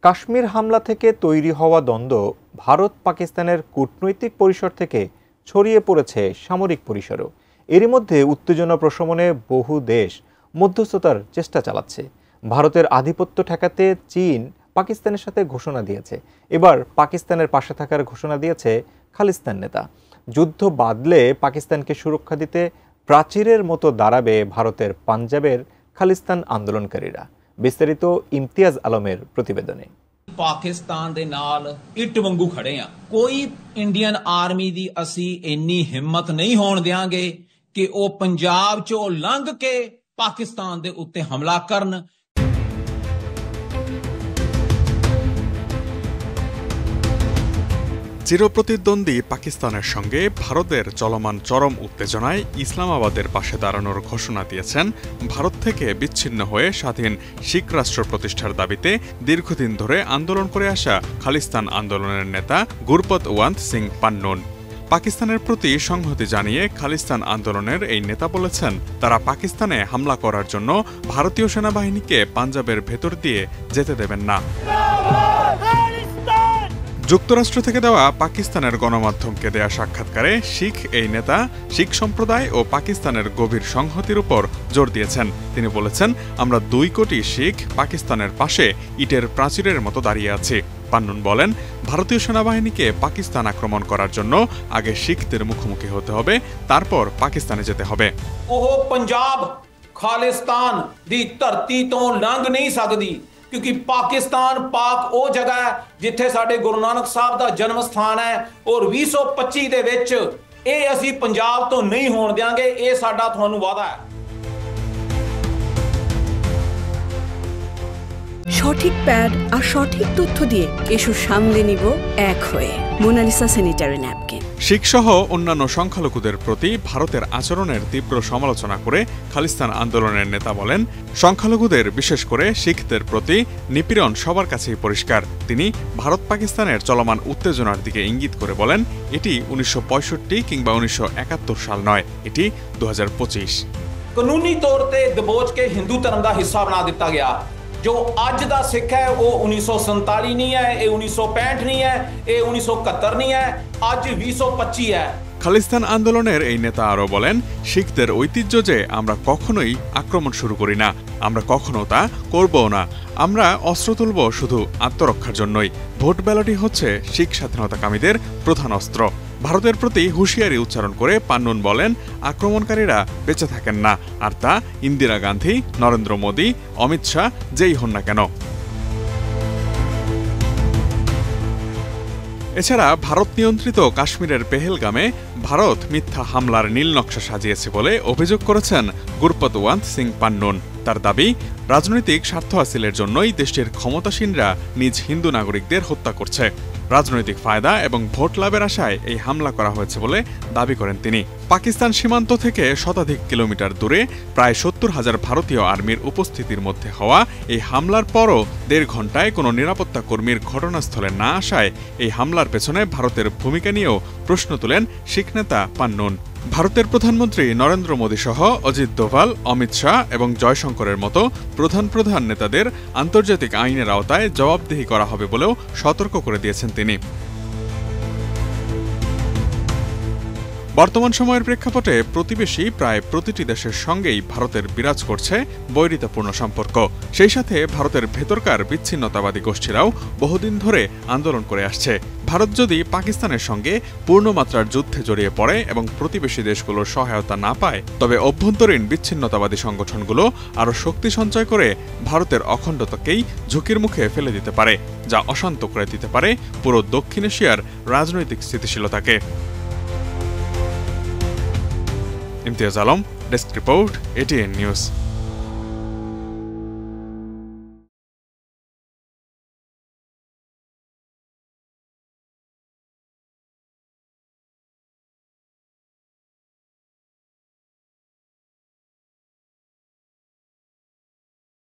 কাশ্মীর হামলা থেকে তৈরি হওয়া দ্বন্দ্ব ভারত পাকিস্তানের কূটনৈতিক পরিসর থেকে ছড়িয়ে পড়েছে সামরিক পরিসরেও। এরই মধ্যে উত্তেজনা প্রশমনে বহু দেশ মধ্যস্থতার চেষ্টা চালাচ্ছে। ভারতের আধিপত্য ঠেকাতে চীন পাকিস্তানের সাথে ঘোষণা দিয়েছে। এবার পাকিস্তানের পাশে থাকার ঘোষণা দিয়েছে খালিস্তান নেতা। যুদ্ধ বাঁধলে পাকিস্তানকে সুরক্ষা দিতে প্রাচীরের মতো দাঁড়াবে ভারতের পাঞ্জাবের খালিস্তান আন্দোলনকারীরা। বিস্তারিত ইমতিয়াজ আলমের প্রতিবেদনে। पाकिस्तान दे नाल इट वांगू खड़े आ। कोई इंडियन आर्मी दी असी इन्नी हिम्मत नहीं होण देंगे कि ओ पंजाब चो लंघ के पाकिस्तान दे उत्ते हमला करन। চিরপ্রতিদ্বন্দ্বী পাকিস্তানের সঙ্গে ভারতের চলমান চরম উত্তেজনায় ইসলামাবাদের পাশে দাঁড়ানোর ঘোষণা দিয়েছেন ভারত থেকে বিচ্ছিন্ন হয়ে স্বাধীন শিখ রাষ্ট্র প্রতিষ্ঠার দাবিতে দীর্ঘদিন ধরে আন্দোলন করে আসা খালিস্তান আন্দোলনের নেতা গুরপতওয়ান্ত সিং পান্নুন। পাকিস্তানের প্রতি সংহতি জানিয়ে খালিস্তান আন্দোলনের এই নেতা বলেছেন, তারা পাকিস্তানে হামলা করার জন্য ভারতীয় সেনাবাহিনীকে পাঞ্জাবের ভেতর দিয়ে যেতে দেবেন না। যুক্তরাষ্ট্র থেকে দেওয়া পাকিস্তানের গণমাধ্যমকে দেয়া সাক্ষাৎকারে শিখ এই নেতা শিখ সম্প্রদায় ও পাকিস্তানের গভীর সংহতির উপর জোর দিয়েছেন। তিনি বলেছেন, আমরা 2 কোটি শিখ পাকিস্তানের পাশে ইটের প্রাচীরের মতো দাঁড়িয়ে আছি। পান্নুন বলেন, ভারতীয় সেনাবাহিনীকে পাকিস্তান আক্রমণ করার জন্য আগে শিখদের মুখোমুখি হতে হবে, তারপর পাকিস্তানে যেতে হবে। ਉਹ पंजाब खालिस्तान दी धरती तो लंघ नहीं सकदी, क्योंकि पाकिस्तान पाक ਉਹ ਜਗ੍ਹਾ ਹੈ ਜਿੱਥੇ ਸਾਡੇ ਗੁਰੂ ਨਾਨਕ ਸਾਹਿਬ ਦਾ ਜਨਮ ਸਥਾਨ ਹੈ ਔਰ 2025 ਦੇ ਵਿੱਚ ਇਹ ਅਸੀਂ ਪੰਜਾਬ ਤੋਂ ਨਹੀਂ ਹੋਣ ਦਿਆਂਗੇ। ਇਹ ਸਾਡਾ ਤੁਹਾਨੂੰ ਵਾਅਦਾ ਹੈ। সঠিক প্যাড আর সঠিক তথ্য দিয়ে কেশু সামলে নিব এক হয়ে। Mona Lisa sanitary napkin. শিখসহ অন্যান্য সংখ্যালঘুদের প্রতি ভারতের আচরণের তীব্র সমালোচনা করে খালিস্তান আন্দোলনের নেতা বলেন, সংখ্যালঘুদের বিশেষ করে শিখদের প্রতি নিপীড়ন সবার কাছেই পরিষ্কার। তিনি ভারত পাকিস্তানের চলমান উত্তেজনার দিকে ইঙ্গিত করে বলেন, এটি 1965 কিংবা 1971 সাল নয়, এটি 2025। ਕਾਨੂੰਨੀ ਤੌਰ ਤੇ ਦਬੋਚ ਕੇ ਹਿੰਦੂ ਧਰਮ ਦਾ ਹਿੱਸਾ ਬਣਾ ਦਿੱਤਾ ਗਿਆ। जो ਅੱਜ ਦਾ ਸਿੱਖ ਹੈ ਉਹ 1947 नहीं है, ये 1965 नहीं है, ये 1971 नहीं है, आज 2025 है। খালিস্তান আন্দোলনের এই নেতা আরও বলেন, শিখদের ঐতিহ্য যে আমরা কখনোই আক্রমণ শুরু করি না, আমরা কখনো তা করবও না। আমরা অস্ত্র তুলব শুধু আত্মরক্ষার জন্যই। ভোট ব্যালটই হচ্ছে শিখ স্বাধীনতাকামীদের প্রধান অস্ত্র। ভারতের প্রতি হুঁশিয়ারি উচ্চারণ করে পান্নুন বলেন, আক্রমণকারীরা বেঁচে থাকেন না, আর তা ইন্দিরা গান্ধী, নরেন্দ্র মোদী, অমিত শাহ যেই হন না কেন। এছাড়া ভারত নিয়ন্ত্রিত কাশ্মীরের পেহেলগামে ভারত মিথ্যা হামলার নীল নকশা সাজিয়েছে বলে অভিযোগ করেছেন গুরপতওয়ান্ত সিং পান্নুন। তার দাবি, রাজনৈতিক স্বার্থ হাসিলের জন্যই দেশটির ক্ষমতাসীনরা নিজ হিন্দু নাগরিকদের হত্যা করছে। রাজনৈতিক ফায়দা এবং ভোট লাভের আশায় এই হামলা করা হয়েছে বলে দাবি করেন তিনি। পাকিস্তান সীমান্ত থেকে শতাধিক কিলোমিটার দূরে প্রায় 70,000 ভারতীয় আর্মির উপস্থিতির মধ্যে হওয়া এই হামলার পরও 1.5 ঘণ্টায় কোনো নিরাপত্তা কর্মীর ঘটনাস্থলে না আসায় এই হামলার পেছনে ভারতের ভূমিকা নিয়েও প্রশ্ন তোলেন শিখ নেতা পান্নুন। ভারতের প্রধানমন্ত্রী নরেন্দ্র মোদী সহ অজিত দোভাল, অমিত শাহ এবং জয়শঙ্করের মতো প্রধান নেতাদের আন্তর্জাতিক আইনের আওতায় জবাবদিহি করা হবে বলেও সতর্ক করে দিয়েছেন তিনি। বর্তমান সময়ের প্রেক্ষাপটে প্রতিবেশী প্রায় প্রতিটি দেশের সঙ্গেই ভারতের বিরাজ করছে বৈরিতাপূর্ণ সম্পর্ক। সেই সাথে ভারতের ভেতরকার বিচ্ছিন্নতাবাদী গোষ্ঠীরাও বহুদিন ধরে আন্দোলন করে আসছে। ভারত যদি পাকিস্তানের সঙ্গে পূর্ণমাত্রার যুদ্ধে জড়িয়ে পড়ে এবং প্রতিবেশী দেশগুলোর সহায়তা না পায়, তবে অভ্যন্তরীণ বিচ্ছিন্নতাবাদী সংগঠনগুলো আরও শক্তি সঞ্চয় করে ভারতের অখণ্ডতাকেই ঝুঁকির মুখে ফেলে দিতে পারে, যা অশান্ত করে দিতে পারে পুরো দক্ষিণ এশিয়ার রাজনৈতিক স্থিতিশীলতাকে। Imtiaz Alam, desk report, ATN news.